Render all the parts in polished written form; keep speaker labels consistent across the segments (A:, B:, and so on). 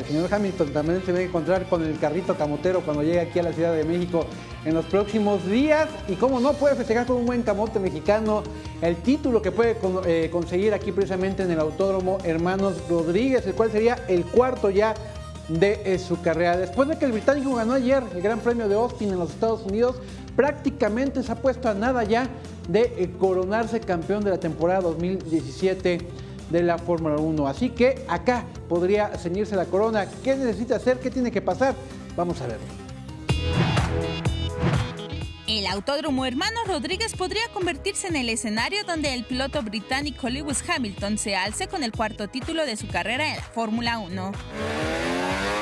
A: el señor Hamilton también se va a encontrar con el carrito camotero cuando llegue aquí a la Ciudad de México en los próximos días. Y cómo no, puede festejar con un buen camote mexicano el título que puede conseguir aquí precisamente en el Autódromo Hermanos Rodríguez, el cual sería el cuarto ya de su carrera. Después de que el británico ganó ayer el Gran Premio de Austin en los Estados Unidos, prácticamente se ha puesto a nada ya de coronarse campeón de la temporada 2017 de la Fórmula 1. Así que acá podría ceñirse la corona. ¿Qué necesita hacer? ¿Qué tiene que pasar? Vamos a verlo.
B: El Autódromo Hermanos Rodríguez podría convertirse en el escenario donde el piloto británico Lewis Hamilton se alce con el cuarto título de su carrera en la Fórmula 1.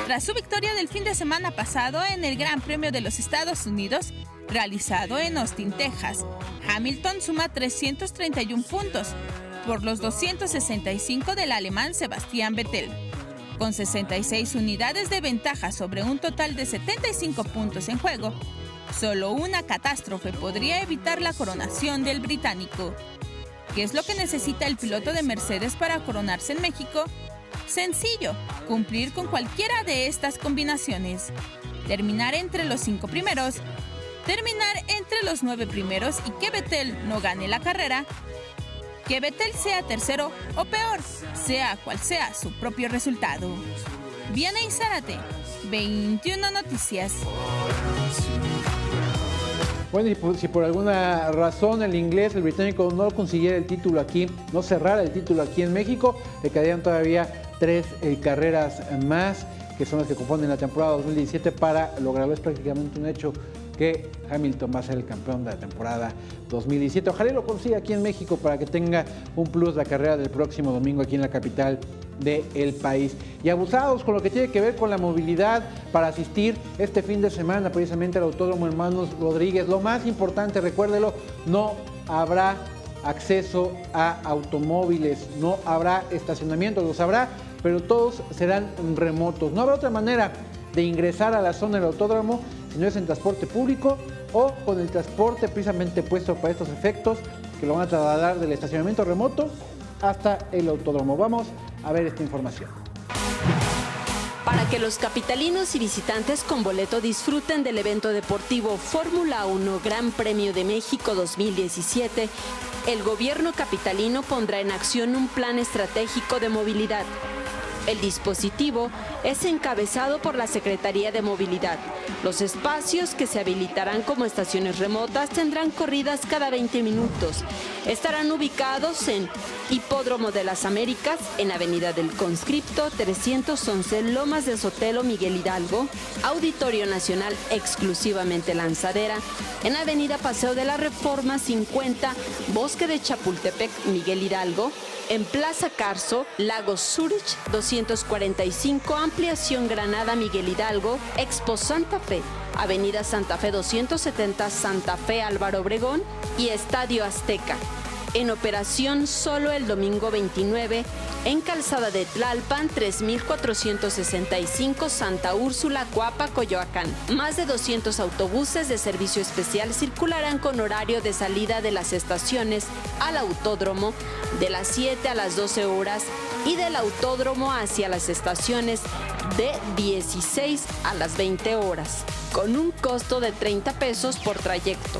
B: Tras su victoria del fin de semana pasado en el Gran Premio de los Estados Unidos, realizado en Austin, Texas, Hamilton suma 331 puntos, por los 265 del alemán Sebastián Vettel. Con 66 unidades de ventaja sobre un total de 75 puntos en juego, solo una catástrofe podría evitar la coronación del británico. ¿Qué es lo que necesita el piloto de Mercedes para coronarse en México? Sencillo, cumplir con cualquiera de estas combinaciones. Terminar entre los 5 primeros, terminar entre los 9 primeros y que Vettel no gane la carrera, que Vettel sea tercero o peor, sea cual sea su propio resultado. Vianey Zárate, 21 Noticias.
A: Bueno, y si por alguna razón el inglés, el británico, no consiguiera el título aquí, no cerrara el título aquí en México, le quedarían todavía 3 carreras más, que son las que componen la temporada 2017 para lograrlo. Es prácticamente un hecho que Hamilton va a ser el campeón de la temporada 2017. Ojalá lo consiga aquí en México para que tenga un plus la carrera del próximo domingo aquí en la capital del país. Y abusados con lo que tiene que ver con la movilidad para asistir este fin de semana precisamente al Autódromo Hermanos Rodríguez. Lo más importante, recuérdelo, no habrá acceso a automóviles, no habrá estacionamientos, los habrá, pero todos serán remotos. No habrá otra manera de ingresar a la zona del autódromo si no es en transporte público o con el transporte precisamente puesto para estos efectos, que lo van a trasladar del estacionamiento remoto hasta el autódromo. Vamos a ver esta información.
C: Para que los capitalinos y visitantes con boleto disfruten del evento deportivo Fórmula 1 Gran Premio de México 2017, el gobierno capitalino pondrá en acción un plan estratégico de movilidad. El dispositivo es encabezado por la Secretaría de Movilidad. Los espacios que se habilitarán como estaciones remotas tendrán corridas cada 20 minutos. Estarán ubicados en Hipódromo de las Américas, en Avenida del Conscripto 311, Lomas de Sotelo, Miguel Hidalgo, Auditorio Nacional exclusivamente Lanzadera, en Avenida Paseo de la Reforma 50, Bosque de Chapultepec, Miguel Hidalgo, en Plaza Carso, Lagos Zurich 245, Ampliación Granada, Miguel Hidalgo, Expo Santa Fe, Avenida Santa Fe 270, Santa Fe, Álvaro Obregón y Estadio Azteca. En operación solo el domingo 29, en Calzada de Tlalpan 3465, Santa Úrsula, Coapa, Coyoacán. Más de 200 autobuses de servicio especial circularán con horario de salida de las estaciones al autódromo de las 7 a las 12 horas y del autódromo hacia las estaciones de 16 a las 20 horas, con un costo de 30 pesos por trayecto.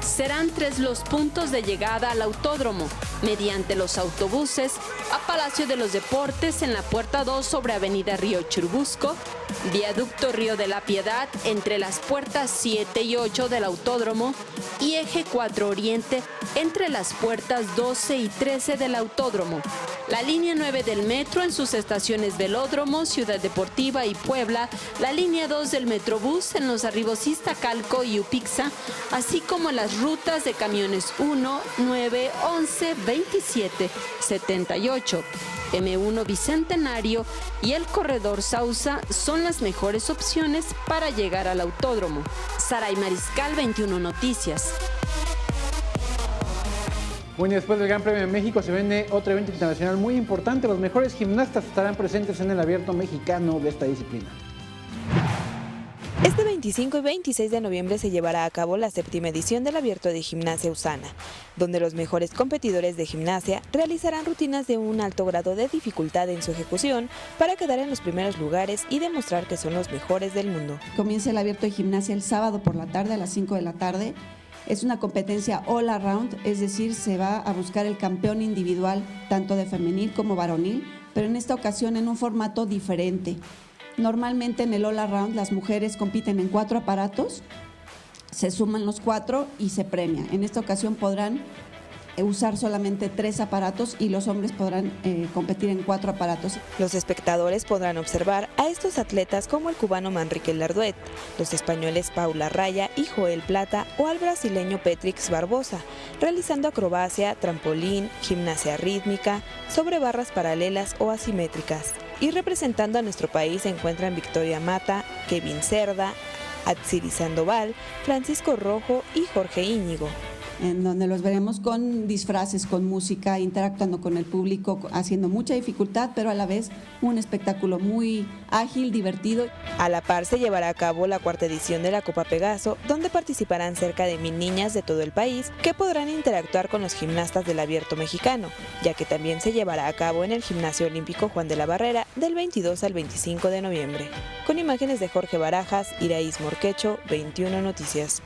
C: Serán 3 los puntos de llegada al autódromo, mediante los autobuses a Palacio de los Deportes en la Puerta 2 sobre Avenida Río Churubusco, Viaducto Río de la Piedad entre las puertas 7 y 8 del autódromo y Eje 4 Oriente entre las puertas 12 y 13 del autódromo. La línea 9 del metro en sus estaciones Velódromo, Ciudad Deportiva y Puebla, la línea 2 del Metrobús en los arribos Iztacalco y Upixa, así como las rutas de camiones 1, 9, 11, 27, 78, M1 Bicentenario y el Corredor Sausa son las mejores opciones para llegar al autódromo. Saray Mariscal, 21 Noticias.
A: Bueno, y después del Gran Premio de México se viene otro evento internacional muy importante. Los mejores gimnastas estarán presentes en el Abierto Mexicano de esta disciplina.
D: Este 25 y 26 de noviembre se llevará a cabo la 7ª edición del Abierto de Gimnasia USANA, donde los mejores competidores de gimnasia realizarán rutinas de un alto grado de dificultad en su ejecución para quedar en los primeros lugares y demostrar que son los mejores del mundo.
E: Comienza el Abierto de Gimnasia el sábado por la tarde, a las 5 de la tarde. Es una competencia all around, es decir, se va a buscar el campeón individual, tanto de femenil como varonil, pero en esta ocasión en un formato diferente. Normalmente en el all around las mujeres compiten en 4 aparatos, se suman los 4 y se premia. En esta ocasión podrán usar solamente 3 aparatos y los hombres podrán competir en 4 aparatos.
D: Los espectadores podrán observar a estos atletas como el cubano Manrique Larduet, los españoles Paula Raya y Joel Plata o al brasileño Petrix Barbosa, realizando acrobacia, trampolín, gimnasia rítmica, sobre barras paralelas o asimétricas. Y representando a nuestro país se encuentran Victoria Mata, Kevin Cerda, Atsiri Sandoval, Francisco Rojo y Jorge Íñigo.
E: En donde los veremos con disfraces, con música, interactuando con el público, haciendo mucha dificultad, pero a la vez un espectáculo muy ágil, divertido.
D: A la par se llevará a cabo la 4ª edición de la Copa Pegaso, donde participarán cerca de 1000 niñas de todo el país que podrán interactuar con los gimnastas del Abierto Mexicano, ya que también se llevará a cabo en el Gimnasio Olímpico Juan de la Barrera del 22 al 25 de noviembre. Con imágenes de Jorge Barajas, Iraíz Morquecho, 21 Noticias.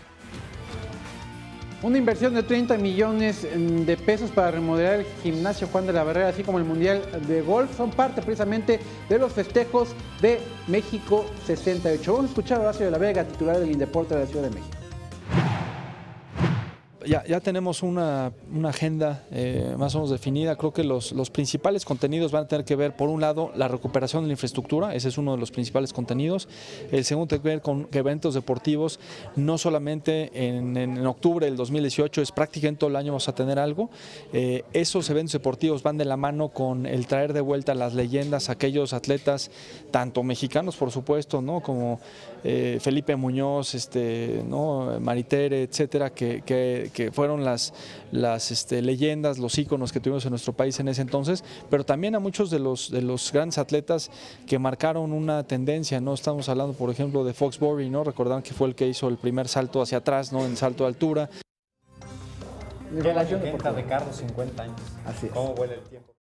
A: Una inversión de 30 millones de pesos para remodelar el gimnasio Juan de la Barrera, así como el Mundial de Golf, son parte precisamente de los festejos de México 68. Vamos a escuchar a Horacio de la Vega, titular del Indeporte de la Ciudad de México.
F: Ya tenemos una agenda más o menos definida. Creo que los principales contenidos van a tener que ver, por un lado, la recuperación de la infraestructura. Ese es uno de los principales contenidos. El segundo tiene que ver con eventos deportivos, no solamente en octubre del 2018, es prácticamente todo el año vamos a tener algo. Esos eventos deportivos van de la mano con el traer de vuelta las leyendas, aquellos atletas, tanto mexicanos, por supuesto, ¿no?, como Felipe Muñoz, ¿no?, Maritere, etcétera, que fueron las leyendas, los íconos que tuvimos en nuestro país en ese entonces, pero también a muchos de los grandes atletas que marcaron una tendencia, ¿no? Estamos hablando, por ejemplo, de Fox Bury, ¿no? Recordaron que fue el que hizo el primer salto hacia atrás, ¿no?, en salto de altura.
G: ¿Qué la 50, Ricardo? 50 años.
A: Así es.
G: ¿Cómo huele el tiempo?